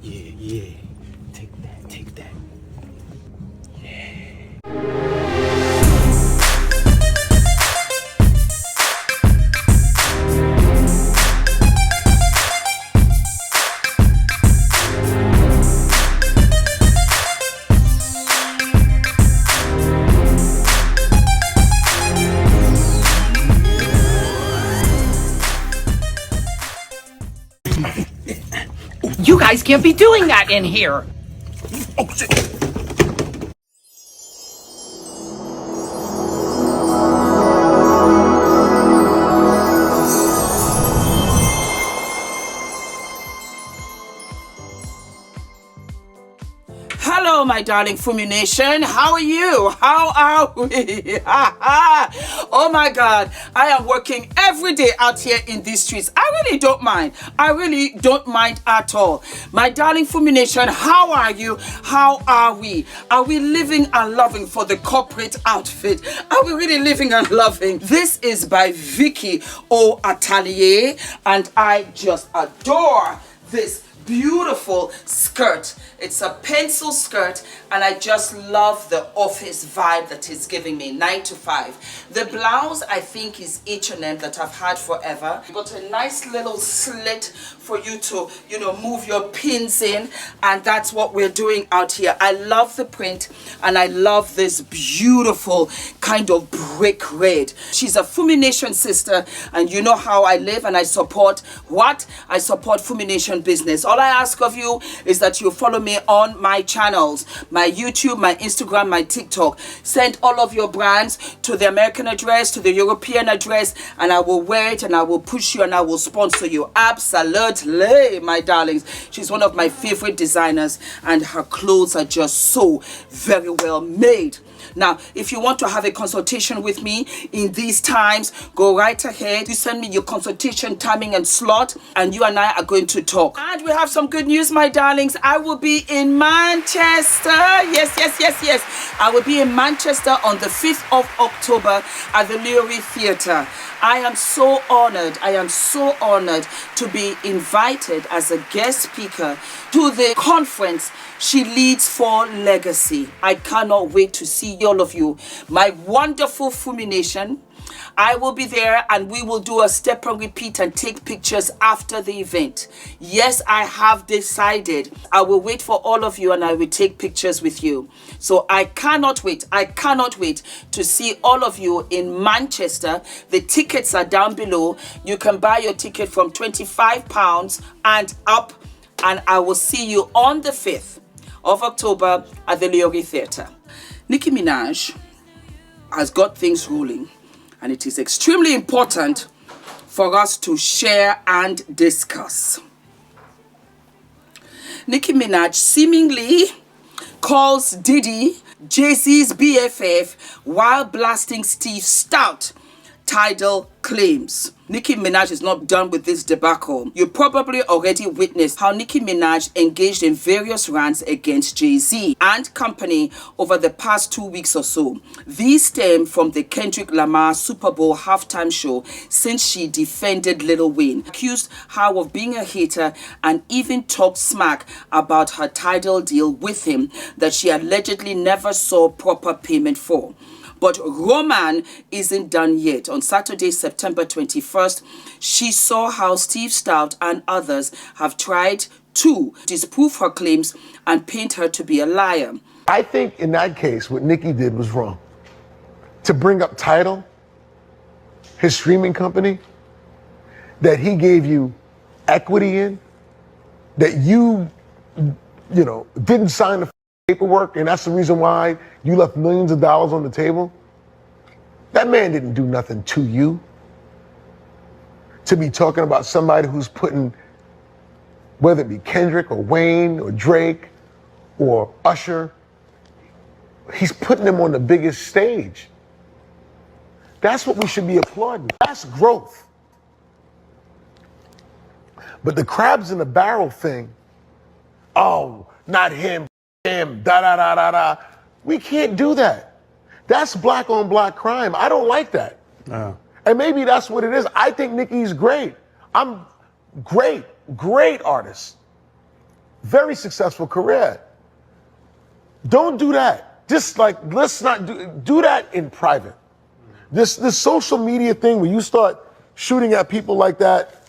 Yeah. Take that. You guys can't be doing that in here. Oh, shit. Hello, my darling Fumi Nation. How are you? How are we? Oh my God. I am working every day out here in these streets. I really don't mind. I really don't mind at all. My darling Fumi Nation, how are you? How are we? Are we living and loving for the corporate outfit? Are we really living and loving? This is by Vicky O Atelier, and I just adore this beautiful skirt. It's a pencil skirt, and I just love the office vibe that it's giving me. 9 to 5. The blouse, I think, is H&M that I've had forever. Got a nice little slit for you to, move your pins in, and that's what we're doing out here. I love the print, and I love this beautiful kind of brick red. She's a Fumi Nation sister, and you know how I live, and I support what? I support Fumi Nation business. All I ask of you is that you follow me on my channels, my YouTube, my Instagram, my TikTok. Send all of your brands to the American address, to the European address, and I will wear it, and I will push you, and I will sponsor you. Absolutely, my darlings. She's one of my favorite designers, and her clothes are just so very well made. Now, if you want to have a consultation with me in these times, go right ahead. You send me your consultation timing and slot, and you and I are going to talk. And we have some good news, my darlings. I will be in Manchester. Yes. I will be in Manchester on the 5th of October at the LINKTREE Theatre. I am so honored to be invited as a guest speaker to the conference she leads for Legacy. I cannot wait to see all of you, my wonderful Fumi Nation. I will be there, and we will do a step and repeat and take pictures after the event. Yes, I have decided. I will wait for all of you, and I will take pictures with you. So I cannot wait to see all of you in Manchester. The tickets are down below. You can buy your ticket from £25 and up, and I will see you on the 5th of October at the LINKTREE Theatre. Nicki Minaj has got things rolling, and it is extremely important for us to share and discuss. Nicki Minaj seemingly calls Diddy Jay-Z's BFF while blasting Steve Stoute TIDAL claims. Nicki Minaj is not done with this debacle. You probably already witnessed how Nicki Minaj engaged in various rants against Jay-Z and company over the past 2 weeks or so. These stem from the Kendrick Lamar Super Bowl halftime show, since she defended Lil Wayne, accused her of being a hater, and even talked smack about her TIDAL deal with him that she allegedly never saw proper payment for. But Roman isn't done yet. On Saturday, September 21st, she saw how Steve Stoute and others have tried to disprove her claims and paint her to be a liar. I think in that case, what Nicki did was wrong. To bring up TIDAL, his streaming company, that he gave you equity in, that you didn't sign the paperwork, and that's the reason why you left millions of dollars on the table. That man didn't do nothing to you. To be talking about somebody who's putting, whether it be Kendrick or Wayne or Drake or Usher, he's putting them on the biggest stage. That's what we should be applauding. That's growth. But the crabs in the barrel thing, oh, not him, da. We can't do that. That's black on black crime. I don't like that. And maybe that's what it is. I think Nicki's great. I'm great artist. very successful career. Don't do that. Just like, let's not do that in private. This social media thing where you start shooting at people like that,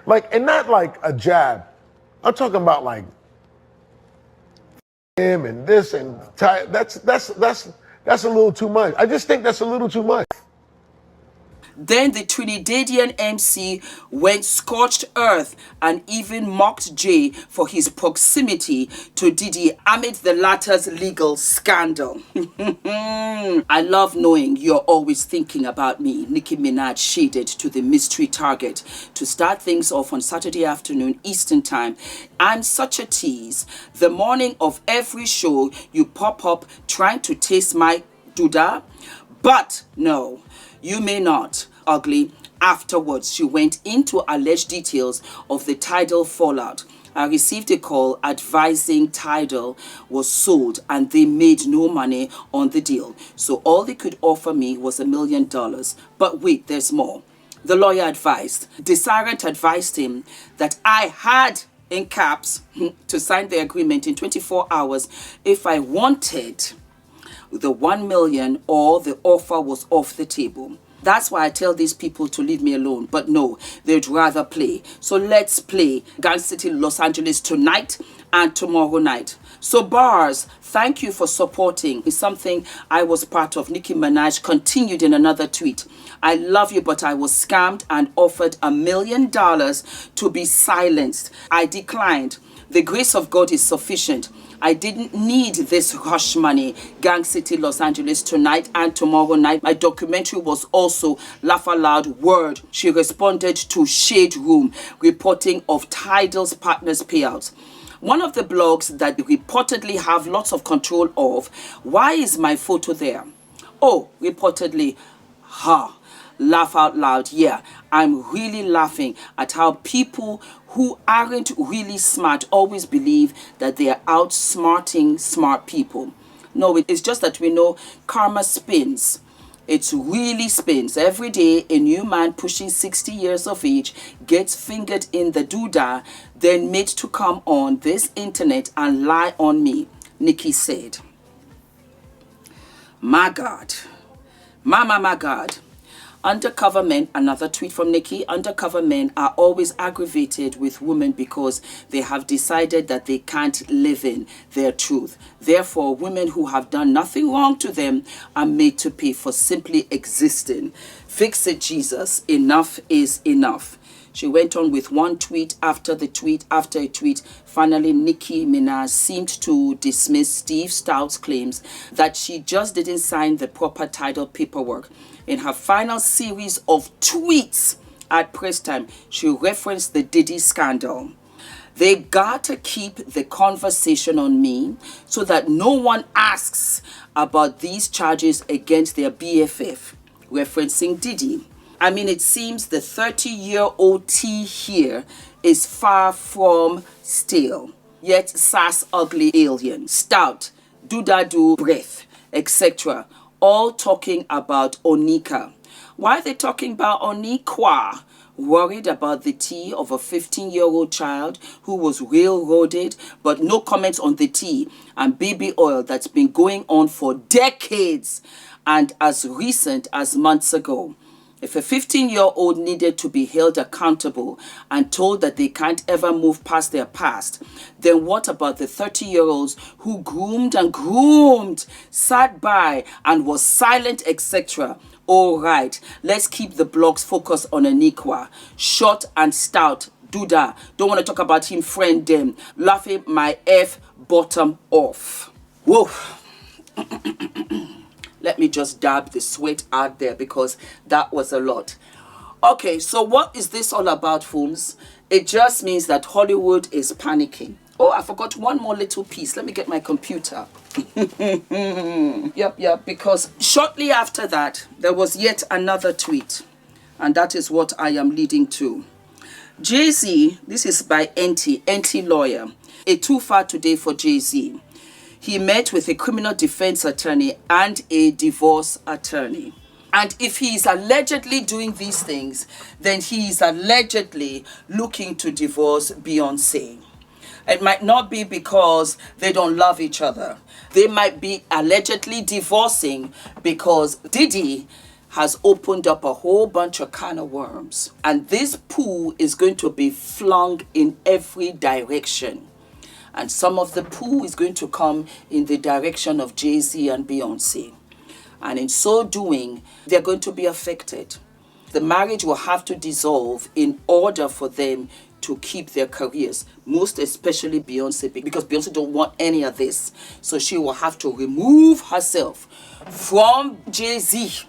like, and not like a jab. I'm talking about like him and this and that's a little too much. I just think that's a little too much. Then the Trinidadian MC went scorched earth and even mocked Jay for his proximity to Diddy amid the latter's legal scandal. I love knowing you're always thinking about me, Nicki Minaj shaded to the mystery target. To start things off on Saturday afternoon Eastern Time, I'm such a tease. The morning of every show, you pop up trying to taste my duda, but no. You may not, ugly. Afterwards, she went into alleged details of the TIDAL fallout. I received a call advising TIDAL was sold and they made no money on the deal. So all they could offer me was $1 million. But wait, there's more. The lawyer advised. Desirant advised him that I had, in caps, to sign the agreement in 24 hours if I wanted the 1 million or the offer was off the table. That's why I tell these people to leave me alone. But no, they'd rather play. So let's play Gang City, Los Angeles tonight and tomorrow night. So bars, thank you for supporting. It's something I was part of. Nicki Minaj continued in another tweet. I love you, but I was scammed and offered $1 million to be silenced. I declined. The grace of God is sufficient. I didn't need this hush money. Gang City, Los Angeles tonight and tomorrow night. My documentary was also Laugh Aloud Word. She responded to Shade Room, reporting of TIDAL's partners' payouts. One of the blogs that reportedly have lots of control of. Why is my photo there? Oh, reportedly, laugh out loud. Yeah, I'm really laughing at how people who aren't really smart always believe that they are outsmarting smart people. No, it's just that we know karma spins. It really spins. Every day, a new man pushing 60 years of age gets fingered in the doodah, then made to come on this internet and lie on me, Nicki said. My God. My God. Undercover men, another tweet from Nicki, undercover men are always aggravated with women because they have decided that they can't live in their truth. Therefore, women who have done nothing wrong to them are made to pay for simply existing. Fix it, Jesus. Enough is enough. She went on with one tweet after the tweet after a tweet. Finally, Nicki Minaj seemed to dismiss Steve Stoute's claims that she just didn't sign the proper TIDAL paperwork. In her final series of tweets at press time, she referenced the Diddy scandal. They got to keep the conversation on me so that no one asks about these charges against their BFF, referencing Diddy. I mean, it seems the 30-year-old T here is far from stale. Yet sass ugly alien, stout, do-da-do breath, etc. All talking about Onika. Why are they talking about Onikwa? Worried about the tea of a 15-year-old child who was railroaded, but no comments on the tea and baby oil that's been going on for decades and as recent as months ago. If a 15-year-old needed to be held accountable and told that they can't ever move past their past, then what about the 30-year-olds who groomed and groomed, sat by and was silent, etc.? All right, let's keep the blogs focused on Onikwa. Short and stout, Duda. Don't want to talk about him, friend them. Laughing my F bottom off. Whoa. Let me just dab the sweat out there because that was a lot. Okay, so what is this all about, fools? It just means that Hollywood is panicking. Oh, I forgot one more little piece. Let me get my computer. Yep, because shortly after that, there was yet another tweet. And that is what I am leading to. Jay-Z, this is by NT Lawyer. A too far today for Jay-Z. He met with a criminal defense attorney and a divorce attorney. And if he is allegedly doing these things, then he is allegedly looking to divorce Beyonce. It might not be because they don't love each other. They might be allegedly divorcing because Diddy has opened up a whole bunch of can of worms. And this poo is going to be flung in every direction. And some of the poo is going to come in the direction of Jay-Z and Beyonce. And in so doing, they're going to be affected. The marriage will have to dissolve in order for them to keep their careers, most especially Beyonce, because Beyonce don't want any of this. So she will have to remove herself from Jay-Z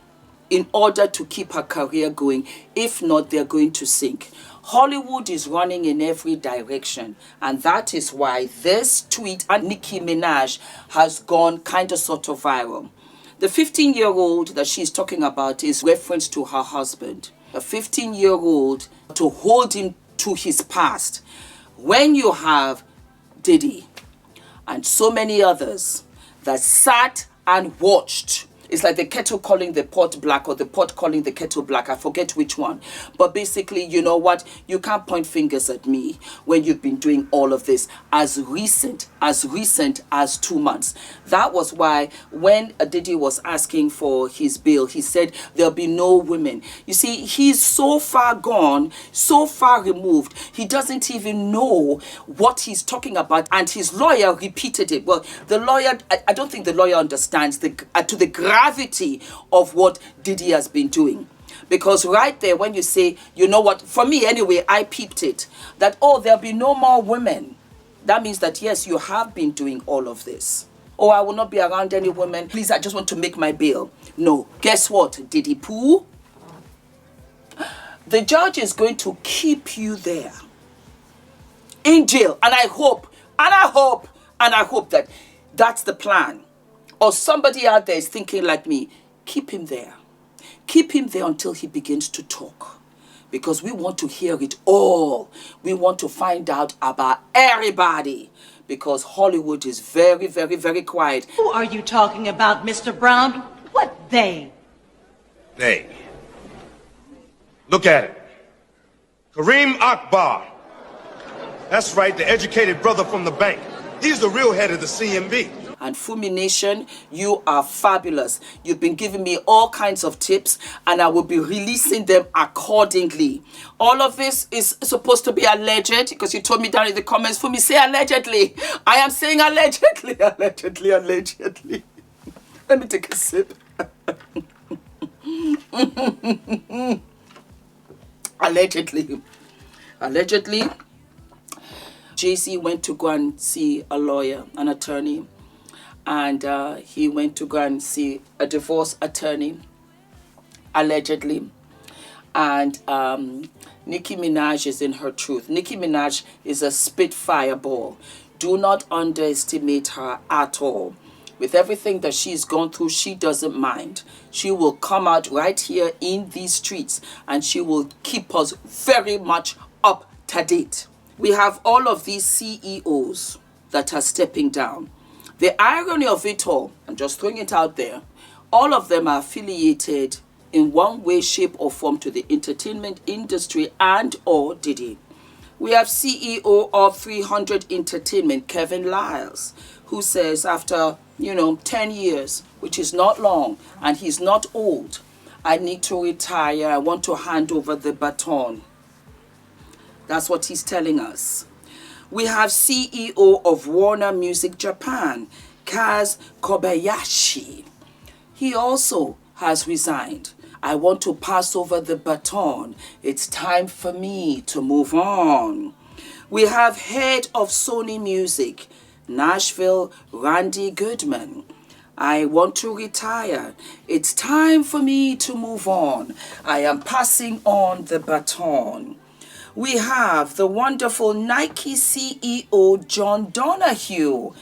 in order to keep her career going. If not, they're going to sink. Hollywood is running in every direction, and that is why this tweet and Nicki Minaj has gone kind of sort of viral. The 15-year-old that she's talking about is reference to her husband. A 15-year-old to hold him to his past. When you have Diddy and so many others that sat and watched, it's like the kettle calling the pot black or the pot calling the kettle black. I forget which one. But basically, you know what? You can't point fingers at me when you've been doing all of this as recent as 2 months. That was why when Diddy was asking for his bill, he said there'll be no women. You see, he's so far gone, so far removed. He doesn't even know what he's talking about. And his lawyer repeated it. Well, the lawyer, I don't think the lawyer understands to the gravity of what Diddy has been doing. Because right there, when you say, you know what, for me anyway, I peeped it, that, oh, there'll be no more women. That means that, yes, you have been doing all of this. Oh, I will not be around any women. Please, I just want to make my bill. No. Guess what, Diddy Pooh? The judge is going to keep you there in jail. And I hope that that's the plan. Or somebody out there is thinking like me, keep him there. Keep him there until he begins to talk. Because we want to hear it all. We want to find out about everybody. Because Hollywood is very, very, very quiet. Who are you talking about, Mr. Brown? What they? They. Look at it. Kareem Akbar. That's right, the educated brother from the bank. He's the real head of the CMB. And Fumi Nation, you are fabulous. You've been giving me all kinds of tips, and I will be releasing them accordingly. All of this is supposed to be alleged, because you told me down in the comments, Fumi, say allegedly. I am saying allegedly, allegedly. Let me take a sip. Allegedly, Jay-Z went to go and see a lawyer, an attorney. And he went to go and see a divorce attorney, allegedly. And Nicki Minaj is in her truth. Nicki Minaj is a spitfire ball. Do not underestimate her at all. With everything that she's gone through, she doesn't mind. She will come out right here in these streets and she will keep us very much up to date. We have all of these CEOs that are stepping down. The irony of it all, I'm just throwing it out there, all of them are affiliated in one way, shape or form to the entertainment industry and or Diddy. We have CEO of 300 Entertainment, Kevin Lyles, who says after, 10 years, which is not long, and he's not old, I need to retire. I want to hand over the baton. That's what he's telling us. We have CEO of Warner Music Japan, Kaz Kobayashi. He also has resigned. I want to pass over the baton. It's time for me to move on. We have head of Sony Music, Nashville, Randy Goodman. I want to retire. It's time for me to move on. I am passing on the baton. We have the wonderful Nike CEO, John Donahue.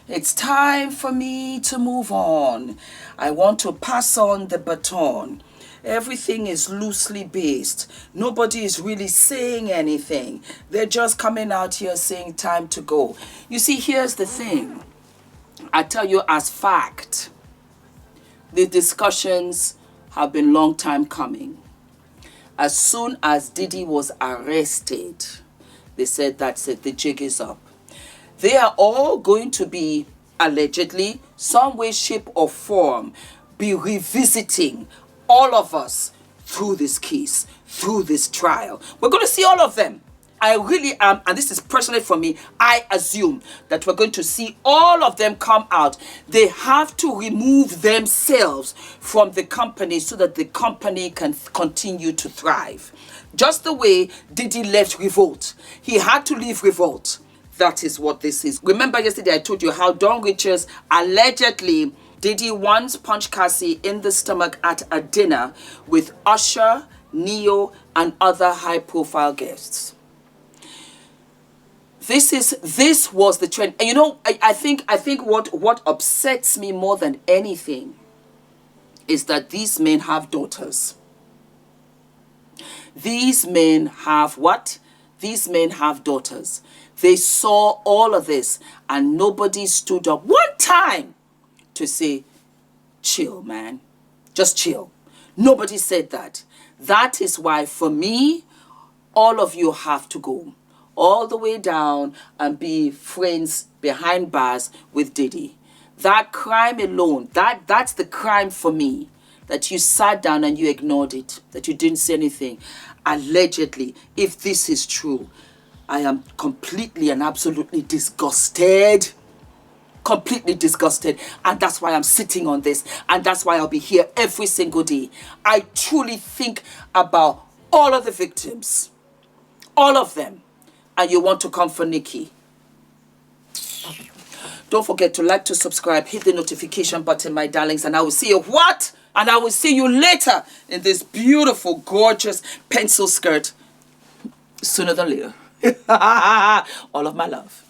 It's time for me to move on. I want to pass on the baton. Everything is loosely based. Nobody is really saying anything. They're just coming out here saying time to go. You see, here's the thing. I tell you as fact, the discussions have been long time coming. As soon as Diddy was arrested, they said, that's it, the jig is up. they are all going to be, allegedly, some way, shape, or form, be revisiting all of us through this case, through this trial. We're going to see all of them. I really am, and this is personally for me, I assume that we're going to see all of them come out. They have to remove themselves from the company so that the company can continue to thrive. Just the way Diddy left Revolt. He had to leave Revolt. That is what this is. Remember yesterday I told you how Don Richards allegedly, Diddy once punched Cassie in the stomach at a dinner with Usher, Neo, and other high-profile guests. This was the trend. And you know, I think what upsets me more than anything is that these men have daughters. These men have what? These men have daughters. They saw all of this and nobody stood up one time to say, chill, man. Just chill. Nobody said that. That is why, for me, all of you have to go all the way down and be friends behind bars with Diddy. That crime alone, that's the crime for me. That you sat down and you ignored it. That you didn't say anything. Allegedly, if this is true, I am completely and absolutely disgusted. Completely disgusted. And that's why I'm sitting on this. And that's why I'll be here every single day. I truly think about all of the victims. All of them. And you want to come for Nicki. Don't forget to like, to subscribe, hit the notification button, my darlings, and I will see you what? And I will see you later in this beautiful, gorgeous pencil skirt. Sooner than later. All of my love.